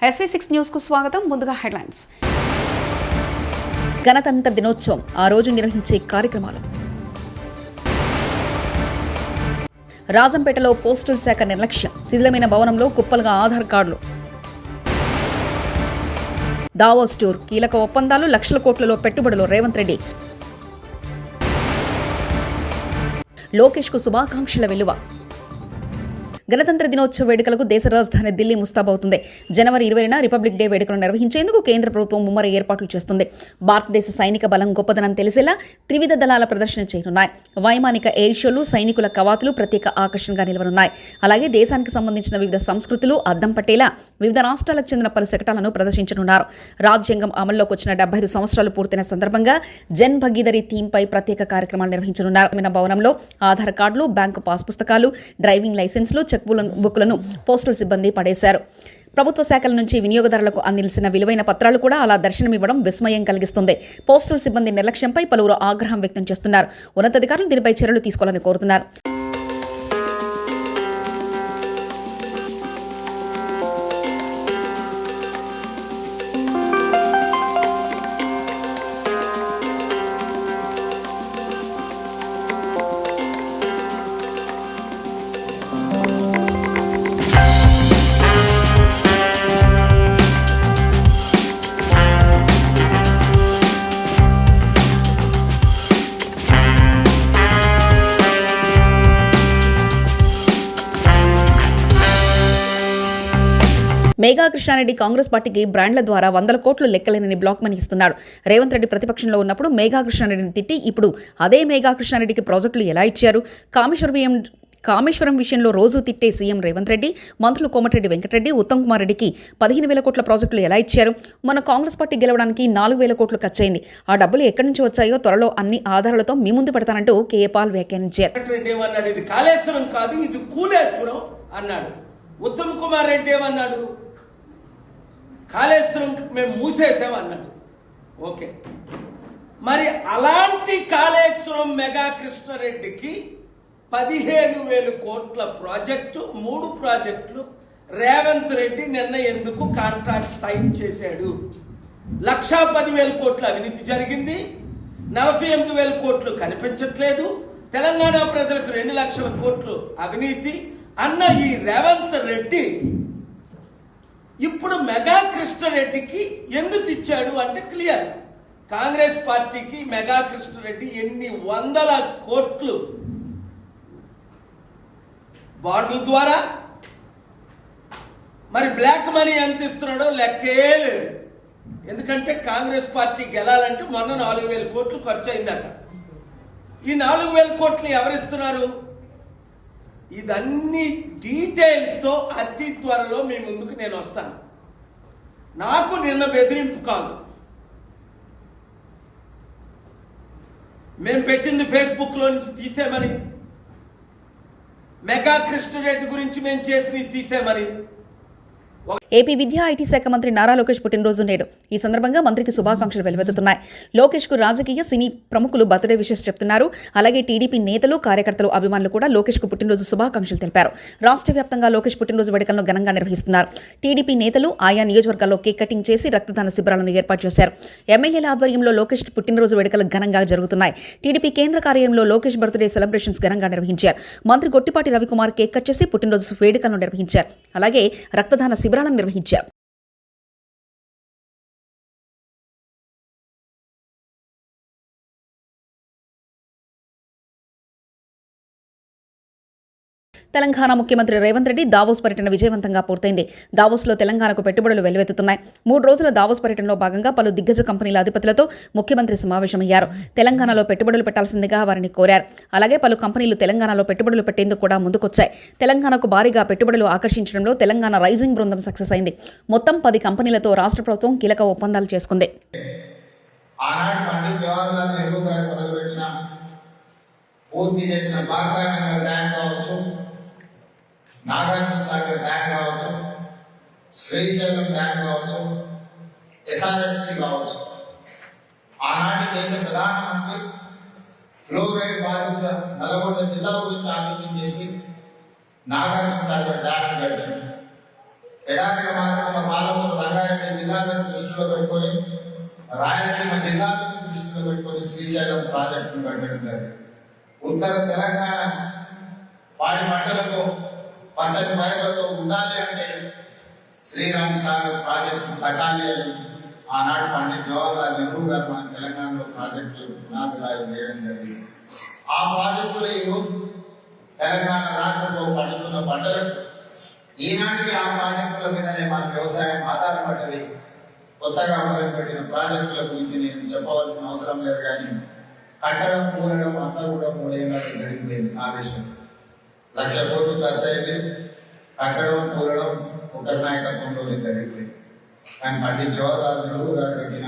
SV6 news కు స్వాగతం. ముందుగా హెడ్లైన్స్. గణతంత్ర దినోత్సవం ఆ రోజు నిర్వహించే కార్యక్రమాలు. రాజంపేటలో పోస్టల్ శాఖ నిర్లక్ష్యం, శిథిలమైన భవనంలో కుప్పలుగా ఆధార్ కార్డులు. దావోస్ టూర్, కీలక ఒప్పందాలు, లక్షల కోట్లలో పెట్టుబడులు. రేవంత్ రెడ్డి. లోకేష్ కు శుభాకాంక్షల వెలువ. గణతంత్ర దినోత్సవ వేడుకలకు దేశ రాజధాని ఢిల్లీ ముస్తాబవుతుంది. జనవరి 20న రిపబ్లిక్ డే వేడుకలు నిర్వహించేందుకు కేంద్ర ప్రభుత్వం ముమ్మర ఏర్పాట్లు చేస్తుంది. భారతదేశ సైనిక బలం గొప్పదనం తెలిసేలా త్రివిధ దళాల ప్రదర్శన చేయనున్నాయి. వైమానిక ఎయిర్ షోలు, సైనికుల కవాతులు ప్రత్యేక ఆకర్షణగా నిలవనున్నాయి. అలాగే దేశానికి సంబంధించిన వివిధ సంస్కృతులు అద్దం పట్టేలా వివిధ రాష్ట్రాలకు చెందిన పలు శకటాలను ప్రదర్శించనున్నారు. రాజ్యాంగం అమల్లోకి వచ్చిన 75 సంవత్సరాలు పూర్తయిన సందర్భంగా జన్ భాగీదారీ థీమ్పై ప్రత్యేక కార్యక్రమాలు నిర్వహించనున్నారు. భవనంలో ఆధార్ కార్డులు, బ్యాంకు పాస్ పుస్తకాలు, డ్రైవింగ్ లైసెన్సులు, చెక్ బుక్లను పోస్టల్ సిబ్బంది పడేశారు. ప్రభుత్వ శాఖల నుంచి వినియోగదారులకు అందించిన విలువైన పత్రాలు కూడా అలా దర్శనమివ్వడం విస్మయం కలిగిస్తుంది. పోస్టల్ సిబ్బంది నిర్లక్ష్యంపై పలువురు ఆగ్రహం వ్యక్తం చేస్తున్నారు. ఉన్నతాధికారులు దీనిపై చర్యలు తీసుకోవాలని కోరుతున్నారు. మేఘా కృష్ణారెడ్డి కాంగ్రెస్ పార్టీకి బ్రాండ్ల ద్వారా 100 కోట్లు లెక్కలేనని బ్లాక్ మనీ ఇస్తున్నాడు. రేవంత్ రెడ్డి ప్రతిపక్షంలో ఉన్నప్పుడు మేఘా కృష్ణారెడ్డిని తిట్టి ఇప్పుడు అదే మేఘా కృష్ణారెడ్డికి ప్రాజెక్టులు ఎలా ఇచ్చారు? కామేశ్వరం విషయంలో రోజు తిట్టే సీఎం రేవంత్ రెడ్డి, మంత్రులు కోమటిరెడ్డి వెంకటరెడ్డి, ఉత్తమ్ కుమార్ రెడ్డికి 15,000 కోట్ల ప్రాజెక్టులు ఎలా ఇచ్చారు? మన కాంగ్రెస్ పార్టీ గెలవడానికి 4,000 కోట్లు ఖర్చయింది. ఆ డబ్బులు ఎక్కడి నుంచి వచ్చాయో త్వరలో అన్ని ఆధారాలతో మీ ముందు పెడతానంటూ కేఏ పాల్ వ్యాఖ్యానించారు. ఉత్తమ్ కుమార్ రెడ్డి ఏమన్నాడు? కాళేశ్వరం మేము మూసేసామన్నాడు. ఓకే, మరి అలాంటి కాళేశ్వరం మెగా కృష్ణారెడ్డికి 15,000 కోట్ల ప్రాజెక్టు, 3 ప్రాజెక్టులు రేవంత్ రెడ్డి నిన్న ఎందుకు కాంట్రాక్ట్ సైన్ చేశాడు? 1,10,000 కోట్ల అవినీతి జరిగింది, 48,000 కోట్లు కనిపించట్లేదు. తెలంగాణ ప్రజలకు 2 లక్షల కోట్లు అవినీతి అన్న ఈ రేవంత్ రెడ్డి ఇప్పుడు మెగా కృష్ణారెడ్డికి ఎందుకు ఇచ్చాడు అంటే క్లియర్. కాంగ్రెస్ పార్టీకి మెగా కృష్ణారెడ్డి ఎన్ని వందల కోట్లు బాండ్ల ద్వారా, మరి బ్లాక్ మనీ ఎంత ఇస్తున్నాడో లెక్కే లేదు. ఎందుకంటే కాంగ్రెస్ పార్టీ గెలాలంటే మొన్న 4,000 కోట్లు ఖర్చు అయిందట. ఈ 4,000 కోట్లు ఎవరిస్తున్నారు? ఇదన్నీ డీటెయిల్స్తో అతి త్వరలో మీ ముందుకు నేను వస్తాను. నాకు నిన్న బెదిరింపు కాదు, మేము పెట్టింది ఫేస్బుక్లో నుంచి తీసేమని, మెగా కృష్ణారెడ్డి గురించి మేము చేసి తీసేమని. ఏపీ విద్యా ఐటీ శాఖ మంత్రి నారా లోకేష్ పుట్టినరోజు నేడు. ఈ సందర్భంగా మంత్రికి శుభాకాంక్షలు వెలువెత్తుతున్నాయి. లోకేష్ కు రాజకీయ, సినీ ప్రముఖులు బర్త్డే విషెస్ చెప్తున్నారు. అలాగే టీడీపీ నేతలు, కార్యకర్తలు, అభిమానులు కూడా లోకేష్ కు పుట్టినరోజు శుభాకాంక్షలు తెలిపారు. రాష్ట్ర వ్యాప్తంగా లోకేష్ పుట్టినరోజు వేడుకలను ఘనంగా నిర్వహిస్తున్నారు. టీడీపీ నేతలు ఆయా నియోజకవర్గాల్లో కేక్ కటింగ్ చేసి రక్తదాన శిబిరాలను ఏర్పాటు చేశారు. ఎమ్మెల్యేల ఆధ్వర్యంలో లోకేష్ పుట్టినరోజు వేడుకలు ఘనంగా జరుగుతున్నాయి. టీడీపీ కేంద్ర కార్యాలయంలో లోకేష్ బర్త్డే సెలబ్రేషన్స్ ఘనంగా నిర్వహించారు. మంత్రి గొట్టిపాటి రవికుమార్ కేక్ కట్ చేసి పుట్టినరోజు వేడుకలను నిర్వహించారు. అలాగే రక్తదాన శిబిరాలను నిర్వహించారు. తెలంగాణ ముఖ్యమంత్రి రేవంత్ రెడ్డి దావోస్ పర్యటన విజయవంతంగా పూర్తయింది. దావోస్లో తెలంగాణకు పెట్టుబడులు వెల్లువెత్తుతున్నాయి. 3 రోజుల దావోస్ పర్యటనలో భాగంగా పలు దిగ్గజ కంపెనీల అధిపతులతో ముఖ్యమంత్రి సమావేశమయ్యారు. తెలంగాణలో పెట్టుబడులు పెట్టాల్సిందిగా వారిని కోరారు. అలాగే పలు కంపెనీలు తెలంగాణలో పెట్టుబడులు పెట్టేందుకు కూడా ముందుకొచ్చాయి. తెలంగాణకు భారీగా పెట్టుబడులు ఆకర్షించడంలో తెలంగాణ రైజింగ్ బృందం సక్సెస్ అయింది. మొత్తం 10 కంపెనీలతో రాష్ట్ర ప్రభుత్వం కీలక ఒప్పందాలు చేసుకుంది. నాగార్జున సాగర్ డ్యామ్ కావచ్చు, శ్రీశైలం డ్యామ్ కావచ్చు, ఎస్ఆర్ఎస్పీ కావచ్చు. ఆనాటి దేశ ప్రధానమంత్రి ఫ్లోరైడ్ బాధిత నల్గొండ జిల్లా గురించి ఆలోచన చేసి నాగార్జున సాగర్ డ్యామ్ కట్టింది. ఎడారిగా మాత్రం పాలమూరు జిల్లాలను దృష్టిలో పెట్టుకొని రాయలసీమ జిల్లాలను దృష్టిలో పెట్టుకొని శ్రీశైలం ప్రాజెక్టును పెట్టడం జరిగింది. ఉత్తర తెలంగాణ పాడి పంటలతో పచ్చని పైర్లతో ఉండాలి అంటే శ్రీరామ్ సాగర్ ప్రాజెక్టు కట్టాలి అని ఆనాడు పండిట్ జవహర్లాల్ నెహ్రూ గారు మన తెలంగాణలో ప్రాజెక్టులు పునాదురాయి వేయడం జరిగింది. ఆ ప్రాజెక్టులో ఈరోజు తెలంగాణ రాష్ట్రంలో పండుతున్న పంటలకు ఈనాటికి ఆ ప్రాజెక్టుల మీదనే మన వ్యవసాయం ఆధారపడ్డది. కొత్తగా మొదలుపెట్టిన ప్రాజెక్టుల గురించి నేను చెప్పవలసిన అవసరం లేదు, కానీ కట్టడం కూడడం అంతా కూడా 3 ఏళ్ళలో గడిపోయింది. ఆదేశం 1,00,000 కోట్లు ఖర్చు అయింది. కట్టడం కూడడం ఒకరి నాయకత్వంలోనే జరిగిపోయింది. కానీ పండిట్ జవహర్లాల్ నెహ్రూ గారు పెట్టిన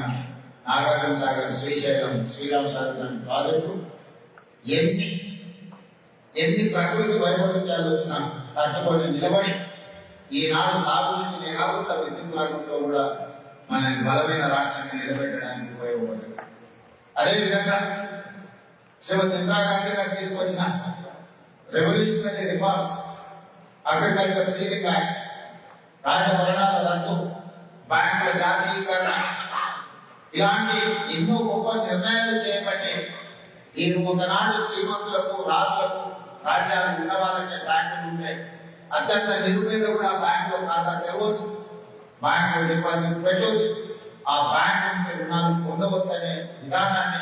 నాగార్జున సాగర్, శ్రీశైలం, శ్రీరామ్ సాగర్ లాంటి ప్రాజెక్టు ఎన్ని ప్రకృతి వైపరీత్యాలు వచ్చినా తట్టుకొని నిలబడి ఈనాడు సాగునీటిని కాకుండా విద్యుత్ రంగంలో కూడా మన బలమైన రాష్ట్రాన్ని నిలబెట్టడానికి ఉపయోగపడింది. అదేవిధంగా శ్రీమతి ఇందిరాగాంధీ గారు తీసుకొచ్చిన revolutionary reforms, agriculture ceiling act, రాజభరణాల రద్దు, బ్యాంకుల జాతీయకరణ, ఇలాంటి ఎన్నో గొప్ప నిర్ణయాలు చేపట్టి ఈ ఒకనాడు శ్రీమంతులకు, రాజులకు, రాజ్యాలు ఉన్న వాళ్ళకే బ్యాంకులు ఉంటాయి. అత్యంత నిరుపేద కూడా బ్యాంకులో ఖాతా తెరవచ్చు, బ్యాంకులో డిపాజిట్ పెట్టవచ్చు, ఆ బ్యాంక్ నుంచి రుణాలు పొందవచ్చు అనే విధానాన్ని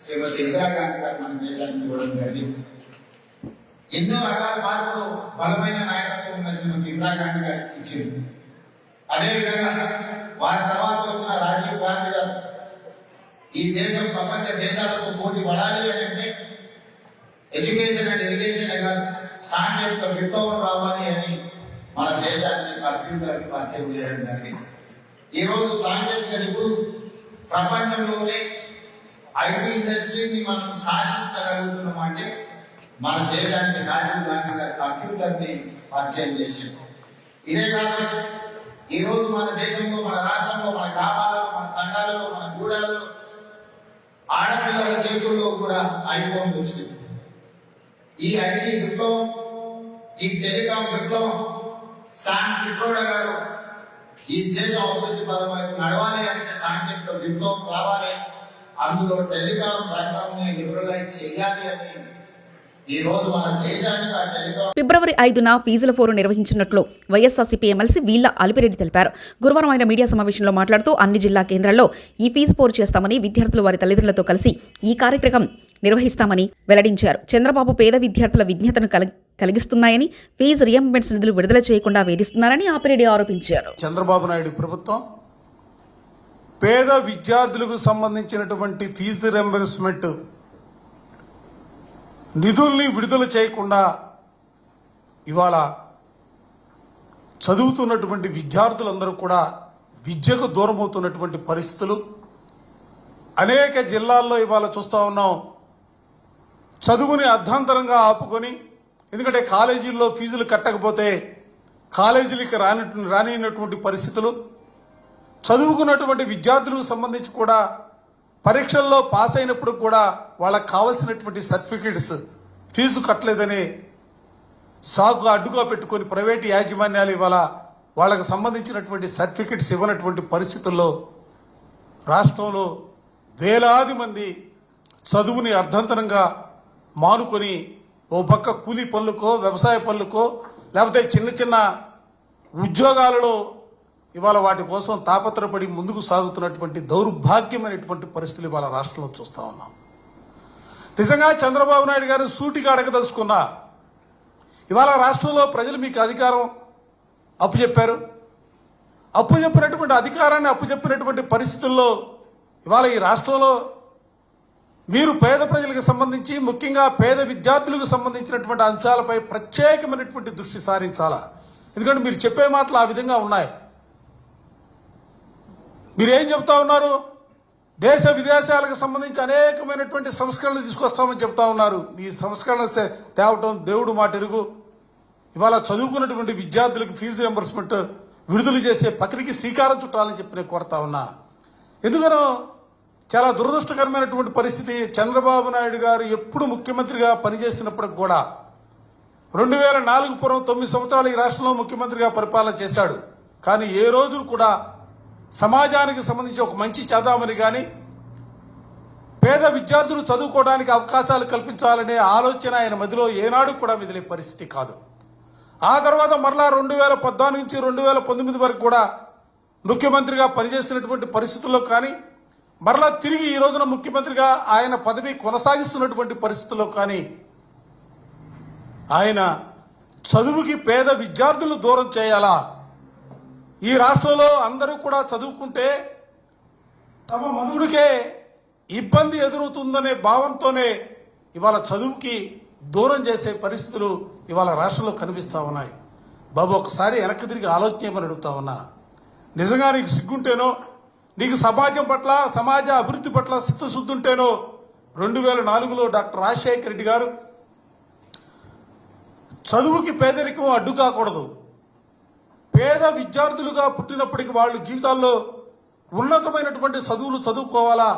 శ్రీమతి ఇందిరాగాంధీ గారు మన దేశానికి ఇవ్వడం జరిగింది. ఎన్నో రకాల మార్పులు బలమైన నాయకత్వం ఉన్న శ్రీమతి ఇందిరాగాంధీ గారికి ఇచ్చింది. అదేవిధంగా వారి తర్వాత వచ్చిన రాజీవ్ గాంధీ గారు ఈ దేశం ప్రపంచ దేశాలతో పోటీ పడాలి అంటే ఎడ్యుకేషన్ అండ్ ఇరిగేషన్ కాదు, సాంకేతిక విప్లవం రావాలి అని మన దేశాన్ని కంప్యూటర్కి పరిచయం చేయడం జరిగింది. ఈరోజు సాంకేతిక నిపుణులు ప్రపంచంలోనే ఐటీ ఇండస్ట్రీని మనం శాసించగలుగుతున్నాం అంటే మన దేశానికి రాజీవ్ గాంధీ గారి కంప్యూటర్ని పరిచయం చేసింది. ఇదే కాదు, ఈరోజు మన దేశంలో, మన రాష్ట్రంలో, మన గ్రామాలలో, మన తండాలలో, మన గూడాలలో ఆడపిల్లల చేతుల్లో కూడా ఐఫోన్ వచ్చింది. ఈ ఐటీ విప్లవం, ఈ టెలికాం విప్లవం, శామ్ పిట్రోడా గారు ఈ దేశం అభివృద్ధి పదం వైపు నడవాలి అంటే సాంకేతిక విప్లవం రావాలి, అందులో టెలికాం రంగాన్ని లిబరలైజ్ చేయాలి అని ఈ రోజు మన దేశానికి ఆ టెలికాం. ఫిబ్రవరి 5న ఫీజుల ఫోరు నిర్వహించినట్లు వైఎస్ఆర్సీపీ ఎమ్మెల్సీ వీళ్ల అలిపిరెడ్డి తెలిపారు. గురువారం ఆయన మీడియా సమావేశంలో మాట్లాడుతూ అన్ని జిల్లా కేంద్రాల్లో ఈ ఫీజు పోరు చేస్తామని, విద్యార్థులు వారి తల్లిదండ్రులతో కలిసి ఈ కార్యక్రమం నిర్వహిస్తామని వెల్లడించారు. చంద్రబాబు పేద విద్యార్థుల విజ్ఞతను కలిగిస్తున్నాయని, ఫీజు రియంబర్స్మెంట్స్ నిధులు విడుదల చేయకుండా వేధిస్తున్నారని ఆపిరెడ్డి ఆరోపించారు. చంద్రబాబు నాయుడు ప్రభుత్వం పేద విద్యార్థులకు సంబంధించినటువంటి ఫీజు రియంబర్స్మెంట్ నిధుల్ని విడుదల చేయకుండా ఇవాళ చదువుతున్నటువంటి విద్యార్థులందరూ కూడా విద్యకు దూరం అవుతున్నటువంటి పరిస్థితులు అనేక జిల్లాల్లో ఇవాళ చూస్తూ ఉన్నాం. చదువుని అర్ధాంతరంగా ఆపుకొని, ఎందుకంటే కాలేజీల్లో ఫీజులు కట్టకపోతే కాలేజీలకి రానినటువంటి పరిస్థితులు, చదువుకున్నటువంటి విద్యార్థులకు సంబంధించి కూడా పరీక్షల్లో పాస్ అయినప్పుడు కూడా వాళ్ళకి కావాల్సినటువంటి సర్టిఫికెట్స్ ఫీజు కట్టలేదని సాగు అడ్డుగా పెట్టుకొని ప్రైవేటు యాజమాన్యాలు ఇవాళ వాళ్ళకు సంబంధించినటువంటి సర్టిఫికెట్స్ ఇవ్వనటువంటి పరిస్థితుల్లో రాష్ట్రంలో వేలాది మంది చదువుని అర్ధంతరంగా మానుకొని ఓ పక్క కూలీ పనులకో, వ్యవసాయ పనులకో, లేకపోతే చిన్న చిన్న ఉద్యోగాలలో ఇవాళ వాటి కోసం తాపత్రపడి ముందుకు సాగుతున్నటువంటి దౌర్భాగ్యమైనటువంటి పరిస్థితులు ఇవాళ రాష్ట్రంలో చూస్తా ఉన్నాం. నిజంగా చంద్రబాబు నాయుడు గారు సూటిగా అడగదలుచుకున్నా, ఇవాళ రాష్ట్రంలో ప్రజలు మీకు అధికారం అప్పుచెప్పారు. అప్పుచెప్పినటువంటి అధికారాన్ని అప్పుచెప్పినటువంటి పరిస్థితుల్లో ఇవాళ ఈ రాష్ట్రంలో మీరు పేద ప్రజలకు సంబంధించి, ముఖ్యంగా పేద విద్యార్థులకు సంబంధించినటువంటి అంశాలపై ప్రత్యేకమైనటువంటి దృష్టి సారించాలా. ఎందుకంటే మీరు చెప్పే మాటలు ఆ విధంగా ఉన్నాయి. మీరేం చెప్తా ఉన్నారు? దేశ విదేశాలకు సంబంధించి అనేకమైనటువంటి సంస్కరణలు తీసుకొస్తామని చెప్తా ఉన్నారు. ఈ సంస్కరణ తేవటం దేవుడు మాట ఎరుగు. ఇవాళ చదువుకున్నటువంటి విద్యార్థులకు ఫీజు రియంబర్స్మెంట్ విడుదల చేసే ప్రక్రియకి శ్రీకారం చుట్టాలని చెప్పి నేను కోరుతా ఉన్నా. ఎందుకనో చాలా దురదృష్టకరమైనటువంటి పరిస్థితి. చంద్రబాబు నాయుడు గారు ఎప్పుడు ముఖ్యమంత్రిగా పనిచేసినప్పటికి కూడా 2004 పూర్వం 9 సంవత్సరాలు ఈ రాష్ట్రంలో ముఖ్యమంత్రిగా పరిపాలన చేశాడు. కానీ ఏ రోజు కూడా సమాజానికి సంబంధించి ఒక మంచి చేద్దామని కానీ పేద విద్యార్థులు చదువుకోవడానికి అవకాశాలు కల్పించాలనే ఆలోచన ఆయన మదిలో ఏనాడు కూడా మెదిలే పరిస్థితి కాదు. ఆ తర్వాత మరలా 2014 నుంచి 2019 వరకు కూడా ముఖ్యమంత్రిగా పనిచేసినటువంటి పరిస్థితుల్లో కానీ మరలా తిరిగి ఈ రోజున ముఖ్యమంత్రిగా ఆయన పదవి కొనసాగిస్తున్నటువంటి పరిస్థితుల్లో కానీ ఆయన చదువుకి పేద విద్యార్థులు దూరం చేయాలా, ఈ రాష్ట్రంలో అందరూ కూడా చదువుకుంటే తమ మనుగుడికే ఇబ్బంది ఎదురవుతుందనే భావంతోనే ఇవాళ చదువుకి దూరం చేసే పరిస్థితులు ఇవాళ రాష్ట్రంలో కనిపిస్తా ఉన్నాయి. బాబు ఒకసారి వెనక్కి తిరిగి ఆలోచించమని అడుగుతా ఉన్నా. నిజంగా నీకు సిగ్గుంటేనో, నీకు సమాజం పట్ల సమాజ అభివృద్ధి పట్ల చిత్తశుద్ధి ఉంటేనో 2004లో డాక్టర్ రాజశేఖర రెడ్డి గారు చదువుకి పేదరికం అడ్డు కాకూడదు, పేద విద్యార్థులుగా పుట్టినప్పటికీ వాళ్ళు జీవితాల్లో ఉన్నతమైనటువంటి చదువులు చదువుకోవాలా,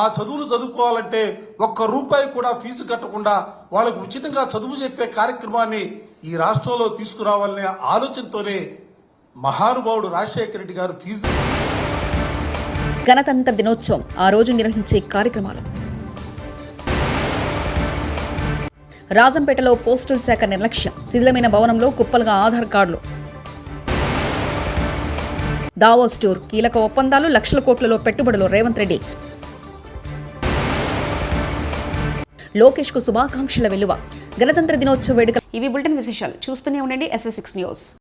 ఆ చదువులు చదువుకోవాలంటే ₹1 కూడా ఫీజు కట్టకుండా వాళ్ళకు ఉచితంగా చదువు చెప్పే కార్యక్రమాన్ని ఈ రాష్ట్రంలో తీసుకురావాలనే ఆలోచనతోనే మహానుభావుడు రాజశేఖర రెడ్డి గారు ఫీజు. గణతంత్ర దినోత్సవం ఆ రోజు నిర్వహించే కార్యక్రమాలు. రాజంపేటలో పోస్టల్ శాఖ నిర్లక్ష్యం, శిథిలమైన భవనంలో కుప్పలుగా ఆధార్ కార్డులు. దావోస్ టూర్, కీలక ఒప్పందాలు, లక్షల కోట్లలో పెట్టుబడులు. రేవంత్ రెడ్డి. లోకేష్ కు శుభాకాంక్షల వెలువ. గణతంత్ర దినోత్సవ వేడుకలు. ఇవి బులెటిన్ విశేషాలు. చూస్తూనే ఉండండి SV6 న్యూస్.